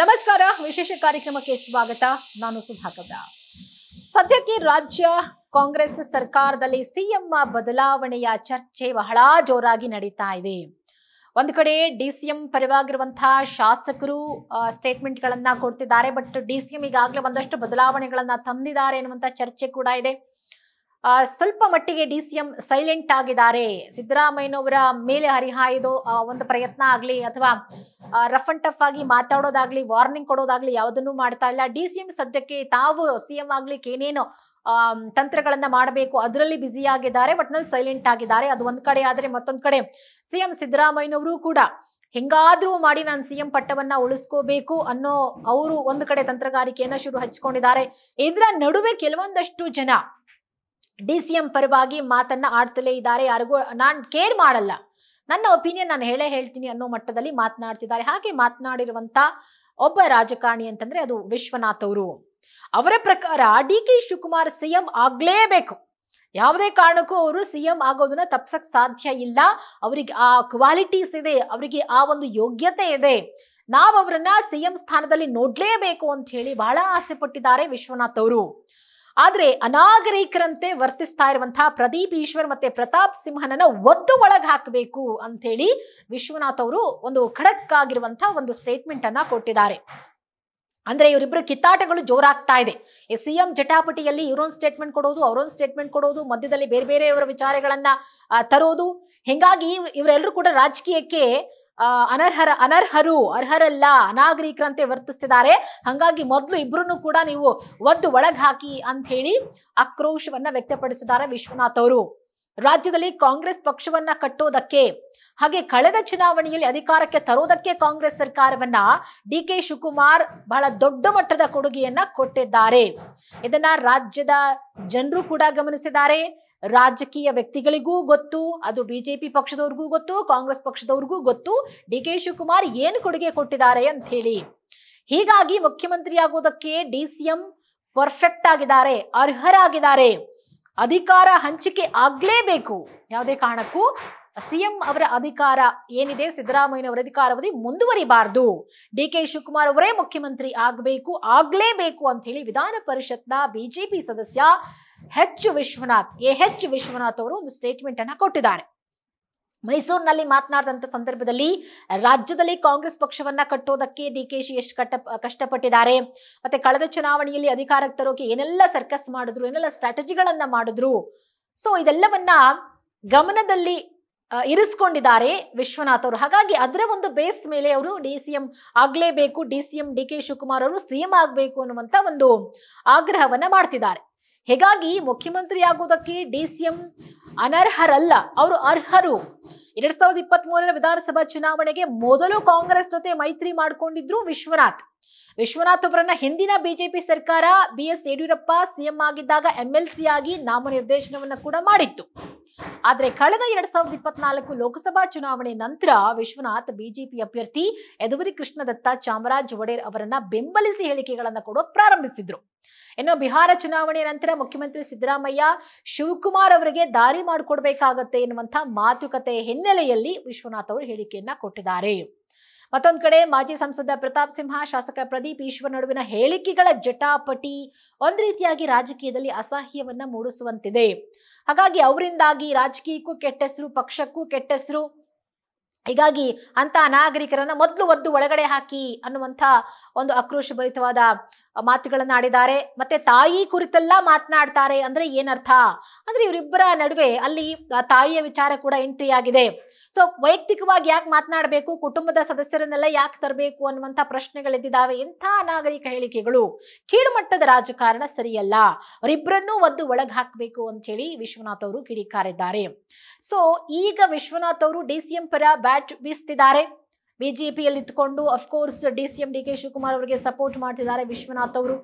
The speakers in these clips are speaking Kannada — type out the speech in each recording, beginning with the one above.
ನಮಸ್ಕಾರ, ವಿಶೇಷ ಕಾರ್ಯಕ್ರಮಕ್ಕೆ ಸ್ವಾಗತ. ನಾನು ಸುಧಾಕರ್. ಸದ್ಯಕ್ಕೆ ರಾಜ್ಯ ಕಾಂಗ್ರೆಸ್ ಸರ್ಕಾರದಲ್ಲಿ ಸಿಎಂ ಬದಲಾವಣೆಯ ಚರ್ಚೆ ಬಹಳ ಜೋರಾಗಿ ನಡೀತಾ ಇದೆ. ಒಂದು ಕಡೆ ಡಿಸಿಎಂ ಪರವಾಗಿರುವಂತಹ ಶಾಸಕರು ಸ್ಟೇಟ್ಮೆಂಟ್ಗಳನ್ನ ಕೊಡ್ತಿದ್ದಾರೆ. ಬಟ್ ಡಿಸಿಎಂ ಈಗಾಗಲೇ ಒಂದಷ್ಟು ಬದಲಾವಣೆಗಳನ್ನ ತಂದಿದ್ದಾರೆ ಎನ್ನುವಂತ ಚರ್ಚೆ ಕೂಡ ಇದೆ. ಸ್ವಲ್ಪ ಮಟ್ಟಿಗೆ ಡಿಸಿಎಂ ಸೈಲೆಂಟ್ ಆಗಿದ್ದಾರೆ. ಸಿದ್ದರಾಮಯ್ಯನವರ ಮೇಲೆ ಹರಿಹಾಯ್ದು ಒಂದು ಪ್ರಯತ್ನ ಆಗಲಿ ಅಥವಾ ರಫ್ ಅಂಡ್ ಟಫ್ ಆಗಿ ಮಾತಾಡೋದಾಗ್ಲಿ, ವಾರ್ನಿಂಗ್ ಕೊಡೋದಾಗ್ಲಿ ಯಾವುದನ್ನು ಮಾಡ್ತಾ ಇಲ್ಲ. ಡಿಸಿಎಂ ಸದ್ಯಕ್ಕೆ ತಾವು ಸಿಎಂ ಆಗ್ಲಿಕ್ಕೆ ಏನೇನು ತಂತ್ರಗಳನ್ನ ಮಾಡಬೇಕು ಅದರಲ್ಲಿ ಬ್ಯುಸಿ ಆಗಿದ್ದಾರೆ. ಒಟ್ನಲ್ಲಿ ಸೈಲೆಂಟ್ ಆಗಿದ್ದಾರೆ. ಅದು ಒಂದ್ ಕಡೆ ಆದ್ರೆ, ಮತ್ತೊಂದ್ ಕಡೆ ಸಿಎಂ ಸಿದ್ದರಾಮಯ್ಯನವರು ಕೂಡ ಹೆಂಗಾದ್ರೂ ಮಾಡಿ ನಾನು ಸಿಎಂ ಪಟ್ಟವನ್ನ ಉಳಿಸ್ಕೋಬೇಕು ಅನ್ನೋ ಅವರು ಒಂದು ಕಡೆ ತಂತ್ರಗಾರಿಕೆಯನ್ನ ಶುರು ಹಚ್ಕೊಂಡಿದ್ದಾರೆ. ಇದರ ನಡುವೆ ಕೆಲವೊಂದಷ್ಟು ಜನ ಡಿಸಿಎಂ ಪರವಾಗಿ ಮಾತನ್ನ ಆಡ್ತಲೇ ಇದ್ದಾರೆ. ಯಾರಿಗೂ ನಾನ್ ಕೇರ್ ಮಾಡಲ್ಲ, ನನ್ನ ಒಪಿನಿಯನ್ ನಾನು ಹೇಳ್ತೀನಿ ಅನ್ನೋ ಮಟ್ಟದಲ್ಲಿ ಮಾತನಾಡ್ತಿದ್ದಾರೆ. ಹಾಗೆ ಮಾತನಾಡಿರುವಂತ ಒಬ್ಬ ರಾಜಕಾರಣಿ ಅಂತಂದ್ರೆ ಅದು ವಿಶ್ವನಾಥ್ ಅವರು. ಅವರ ಪ್ರಕಾರ ಡಿ.ಕೆ. ಶಿವಕುಮಾರ್ ಸಿಎಂ ಆಗ್ಲೇಬೇಕು. ಯಾವುದೇ ಕಾರಣಕ್ಕೂ ಅವರು ಸಿಎಂ ಆಗೋದನ್ನ ತಪ್ಸಕ್ ಸಾಧ್ಯ ಇಲ್ಲ. ಅವರಿಗೆ ಆ ಕ್ವಾಲಿಟೀಸ್ ಇದೆ, ಅವರಿಗೆ ಆ ಒಂದು ಯೋಗ್ಯತೆ ಇದೆ. ನಾವು ಅವರನ್ನ ಸಿಎಂ ಸ್ಥಾನದಲ್ಲಿ ನೋಡ್ಲೇಬೇಕು ಅಂತ ಹೇಳಿ ಬಹಳ ಆಸೆ ಪಟ್ಟಿದ್ದಾರೆ ವಿಶ್ವನಾಥ್ ಅವರು. ಆದ್ರೆ ಅನಾಗರಿಕರಂತೆ ವರ್ತಿಸ್ತಾ ಇರುವಂತಹ ಪ್ರದೀಪ್ ಈಶ್ವರ್ ಮತ್ತೆ ಪ್ರತಾಪ್ ಸಿಂಹನನ್ನ ಒದ್ದು ಒಳಗೆ ಹಾಕಬೇಕು ಅಂತ ಹೇಳಿ ವಿಶ್ವನಾಥ್ ಅವರು ಒಂದು ಖಡಕ್ ಆಗಿರುವಂತಹ ಒಂದು ಸ್ಟೇಟ್ಮೆಂಟ್ ಅನ್ನ ಕೊಟ್ಟಿದ್ದಾರೆ. ಅಂದ್ರೆ ಇವರಿಬ್ಬರು ಕಿತ್ತಾಟಗಳು ಜೋರಾಗ್ತಾ ಇದೆ. ಸಿಎಂ ಜಟಾಪಟಿಯಲ್ಲಿ ಇವರೊಂದು ಸ್ಟೇಟ್ಮೆಂಟ್ ಕೊಡೋದು, ಅವರೊಂದು ಸ್ಟೇಟ್ಮೆಂಟ್ ಕೊಡೋದು, ಮಧ್ಯದಲ್ಲಿ ಬೇರೆ ಬೇರೆಯವರ ವಿಚಾರಗಳನ್ನ ತರೋದು. ಹಿಂಗಾಗಿ ಇವರೆಲ್ಲರೂ ಕೂಡ ರಾಜಕೀಯಕ್ಕೆ ಅರ್ಹರಲ್ಲ, ಅನಾಗರಿಕರಂತೆ ವರ್ತಿಸ್ತಿದ್ದಾರೆ. ಹಂಗಾಗಿ ಮೊದಲು ಇಬ್ರು ಕೂಡ ನೀವು ಒದ್ದು ಒಳಗ್ ಹಾಕಿ ಅಂತ ಹೇಳಿ ಆಕ್ರೋಶವನ್ನ ವ್ಯಕ್ತಪಡಿಸಿದ್ದಾರೆ ವಿಶ್ವನಾಥ್ ಅವರು. ರಾಜ್ಯದಲ್ಲಿ ಕಾಂಗ್ರೆಸ್ ಪಕ್ಷವನ್ನ ಕಟ್ಟೋದಕ್ಕೆ ಹಾಗೆ ಕಳೆದ ಚುನಾವಣೆಯಲ್ಲಿ ಅಧಿಕಾರಕ್ಕೆ ತರೋದಕ್ಕೆ ಕಾಂಗ್ರೆಸ್ ಸರ್ಕಾರವನ್ನ ಡಿ.ಕೆ. ಶಿವಕುಮಾರ್ ಬಹಳ ದೊಡ್ಡ ಮಟ್ಟದ ಕೊಡುಗೆಯನ್ನ ಕೊಟ್ಟಿದ್ದಾರೆ. ಇದನ್ನ ರಾಜ್ಯದ ಜನರು ಕೂಡ ಗಮನಿಸಿದ್ದಾರೆ. ರಾಜಕೀಯ ವ್ಯಕ್ತಿಗಳಿಗೂ ಗೊತ್ತು, ಅದು ಬಿಜೆಪಿ ಪಕ್ಷದವ್ರಿಗೂ ಗೊತ್ತು, ಕಾಂಗ್ರೆಸ್ ಪಕ್ಷದವ್ರಿಗೂ ಗೊತ್ತು ಡಿ.ಕೆ. ಶಿವಕುಮಾರ್ ಏನು ಕೊಡುಗೆ ಕೊಟ್ಟಿದ್ದಾರೆ ಅಂತ ಹೇಳಿ. ಹೀಗಾಗಿ ಮುಖ್ಯಮಂತ್ರಿ ಆಗೋದಕ್ಕೆ ಡಿಸಿಎಂ ಪರ್ಫೆಕ್ಟ್ ಆಗಿದ್ದಾರೆ, ಅರ್ಹರಾಗಿದ್ದಾರೆ. ಅಧಿಕಾರ ಹಂಚಿಕೆ ಆಗ್ಲೇಬೇಕು. ಯಾವುದೇ ಕಾರಣಕ್ಕೂ ಸಿಎಂ ಅವರ ಅಧಿಕಾರ ಏನಿದೆ, ಸಿದ್ದರಾಮಯ್ಯನವರ ಅಧಿಕಾರಾವಧಿ ಮುಂದುವರಿಬಾರದು. ಡಿ.ಕೆ. ಶಿವಕುಮಾರ್ ಅವರೇ ಮುಖ್ಯಮಂತ್ರಿ ಆಗ್ಲೇಬೇಕು ಅಂತ ಹೇಳಿ ವಿಧಾನ ಪರಿಷತ್ನ ಬಿಜೆಪಿ ಸದಸ್ಯ ಎಚ್ ವಿಶ್ವನಾಥ್ ಅವರು ಒಂದು ಸ್ಟೇಟ್ಮೆಂಟ್ ಅನ್ನ ಕೊಟ್ಟಿದ್ದಾರೆ. ಮೈಸೂರಿನಲ್ಲಿ ಮಾತನಾಡಿದಂತ ಸಂದರ್ಭದಲ್ಲಿ ರಾಜ್ಯದಲ್ಲಿ ಕಾಂಗ್ರೆಸ್ ಪಕ್ಷವನ್ನ ಕಟ್ಟೋದಕ್ಕೆ ಡಿ.ಕೆ.ಶಿ ಎಷ್ಟು ಕಷ್ಟಪಟ್ಟಿದ್ದಾರೆ, ಮತ್ತೆ ಕಳೆದ ಚುನಾವಣೆಯಲ್ಲಿ ಅಧಿಕಾರಕ್ಕೆ ತರೋಕೆ ಏನೆಲ್ಲ ಸರ್ಕಸ್ ಮಾಡಿದ್ರು, ಏನೆಲ್ಲ ಸ್ಟ್ರಾಟಜಿಗಳನ್ನ ಮಾಡಿದ್ರು. ಸೊ ಇದೆಲ್ಲವನ್ನ ಗಮನದಲ್ಲಿ ಇರಿಸ್ಕೊಂಡಿದ್ದಾರೆ ವಿಶ್ವನಾಥ್ ಅವರು. ಹಾಗಾಗಿ ಅದರ ಒಂದು ಬೇಸ್ ಮೇಲೆ ಅವರು ಡಿಸಿಎಂ ಆಗ್ಲೇಬೇಕು, ಡಿ.ಕೆ. ಶಿವಕುಮಾರ್ ಅವರು ಸಿಎಂ ಆಗ್ಬೇಕು ಅನ್ನುವಂತ ಒಂದು ಆಗ್ರಹವನ್ನ ಮಾಡ್ತಿದ್ದಾರೆ. ಹೀಗಾಗಿ ಮುಖ್ಯಮಂತ್ರಿ ಆಗೋದಕ್ಕೆ ಡಿಸಿಎಂ ಅನರ್ಹರಲ್ಲ, ಅವರು ಅರ್ಹರು. 2023 ವಿಧಾನಸಭಾ ಚುನಾವಣೆಗೆ ಮೊದಲು ಕಾಂಗ್ರೆಸ್ ಜೊತೆ ಮೈತ್ರಿ ಮಾಡಿಕೊಂಡಿದ್ರು ವಿಶ್ವನಾಥ್ ಅವರನ್ನ ಹಿಂದಿನ ಬಿಜೆಪಿ ಸರ್ಕಾರ ಬಿ.ಎಸ್. ಯಡಿಯೂರಪ್ಪ ಸಿಎಂ ಆಗಿದ್ದಾಗ MLC ಆಗಿ ನಾಮನಿರ್ದೇಶನವನ್ನ ಕೂಡ ಮಾಡಿತ್ತು. ಆದ್ರೆ ಕಳೆದ 2024 ಲೋಕಸಭಾ ಚುನಾವಣೆ ನಂತರ ವಿಶ್ವನಾಥ್ ಬಿಜೆಪಿ ಅಭ್ಯರ್ಥಿ ಯದುವರಿ ಕೃಷ್ಣದತ್ತ ಚಾಮರಾಜ ಒಡೆಯರ್ ಅವರನ್ನ ಬೆಂಬಲಿಸಿ ಹೇಳಿಕೆಗಳನ್ನ ಕೊಡೋಕೆ ಪ್ರಾರಂಭಿಸಿದ್ರು. ಇನ್ನು ಬಿಹಾರ ಚುನಾವಣೆ ನಂತರ ಮುಖ್ಯಮಂತ್ರಿ ಸಿದ್ದರಾಮಯ್ಯ ಶಿವಕುಮಾರ್ ಅವರಿಗೆ ದಾರಿ ಮಾಡಿಕೊಡ್ಬೇಕಾಗತ್ತೆ ಎನ್ನುವಂತ ಮಾತುಕತೆ ಹಿನ್ನೆಲೆಯಲ್ಲಿ ವಿಶ್ವನಾಥ್ ಅವರು ಹೇಳಿಕೆಯನ್ನ ಕೊಟ್ಟಿದ್ದಾರೆ. ಮತ್ತೊಂದು ಕಡೆ ಮಾಜಿ ಸಂಸದ ಪ್ರತಾಪ್ ಸಿಂಹ, ಶಾಸಕ ಪ್ರದೀಪ್ ಈಶ್ವರ್ ನಡುವಿನ ಹೇಳಿಕೆಗಳ ಜಟಾಪಟಿ ಒಂದ್ ರೀತಿಯಾಗಿ ರಾಜಕೀಯದಲ್ಲಿ ಅಸಹ್ಯವನ್ನ ಮೂಡಿಸುವಂತಿದೆ. ಹಾಗಾಗಿ ಅವರಿಂದಾಗಿ ರಾಜಕೀಯಕ್ಕೂ ಕೆಟ್ಟ ಹೆಸರು, ಪಕ್ಷಕ್ಕೂ ಕೆಟ್ಟ ಹೆಸರು. ಹೀಗಾಗಿ ಅಂತ ಅನಾಗರಿಕರನ್ನ ಮೊದಲು ಒದ್ದು ಒಳಗಡೆ ಹಾಕಿ ಅನ್ನುವಂಥ ಒಂದು ಆಕ್ರೋಶಭರಿತವಾದ ಮಾತುಗಳನ್ನ ಆಡಿದ್ದಾರೆ. ಮತ್ತೆ ತಾಯಿ ಕುರಿತೆಲ್ಲ ಮಾತನಾಡ್ತಾರೆ. ಅಂದ್ರೆ ಏನರ್ಥ ಅಂದ್ರೆ ಇವರಿಬ್ಬರ ನಡುವೆ ಅಲ್ಲಿ ತಾಯಿಯ ವಿಚಾರ ಕೂಡ ಎಂಟ್ರಿ ಆಗಿದೆ. ಸೊ ವೈಯಕ್ತಿಕವಾಗಿ ಯಾಕೆ ಮಾತನಾಡಬೇಕು, ಕುಟುಂಬದ ಸದಸ್ಯರನ್ನೆಲ್ಲ ಯಾಕೆ ತರಬೇಕು ಅನ್ನುವಂಥ ಪ್ರಶ್ನೆಗಳೆದ್ದಿದ್ದಾವೆ. ಇಂಥ ಅನಾಗರಿಕ ಹೇಳಿಕೆಗಳು, ಕೀಳುಮಟ್ಟದ ರಾಜಕಾರಣ ಸರಿಯಲ್ಲ. ಅವರಿಬ್ಬರನ್ನೂ ಒದ್ದು ಒಳಗ್ ಹಾಕಬೇಕು ಅಂತ ಹೇಳಿ ವಿಶ್ವನಾಥ್ ಅವರು ಕಿಡಿಕಾರಿದ್ದಾರೆ. ಸೊ ಈಗ ವಿಶ್ವನಾಥ್ ಅವರು ಡಿಸಿಎಂ ಪರ ಬ್ಯಾಟ್ ಬೀಸ್ತಿದ್ದಾರೆ. ಬಿಜೆಪಿಯಲ್ಲಿ ಇದ್ಕೊಂಡು ಅಫ್ಕೋರ್ಸ್ ಡಿಸಿಎಂ ಡಿ.ಕೆ. ಶಿವಕುಮಾರ್ ಅವರಿಗೆ ಸಪೋರ್ಟ್ ಮಾಡ್ತಿದ್ದಾರೆ ವಿಶ್ವನಾಥ್ ಅವರು.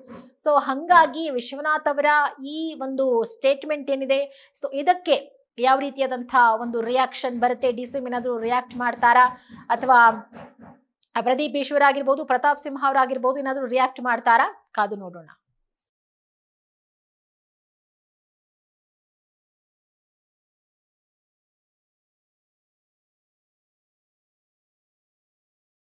ಸೊ ಹಂಗಾಗಿ ವಿಶ್ವನಾಥ್ ಅವರ ಈ ಒಂದು ಸ್ಟೇಟ್ಮೆಂಟ್ ಏನಿದೆ, ಸೊ ಇದಕ್ಕೆ ಯಾವ ರೀತಿಯಾದಂತಹ ಒಂದು ರಿಯಾಕ್ಷನ್ ಬರುತ್ತೆ, ಡಿಸಿಎಂ ಏನಾದರೂ ರಿಯಾಕ್ಟ್ ಮಾಡ್ತಾರಾ, ಅಥವಾ ಪ್ರದೀಪ್ ಈಶ್ವರ್ ಆಗಿರ್ಬೋದು, ಪ್ರತಾಪ್ ಸಿಂಹ ಅವರಾಗಿರ್ಬೋದು ಏನಾದರೂ ರಿಯಾಕ್ಟ್ ಮಾಡ್ತಾರಾ, ಕಾದು ನೋಡೋಣ.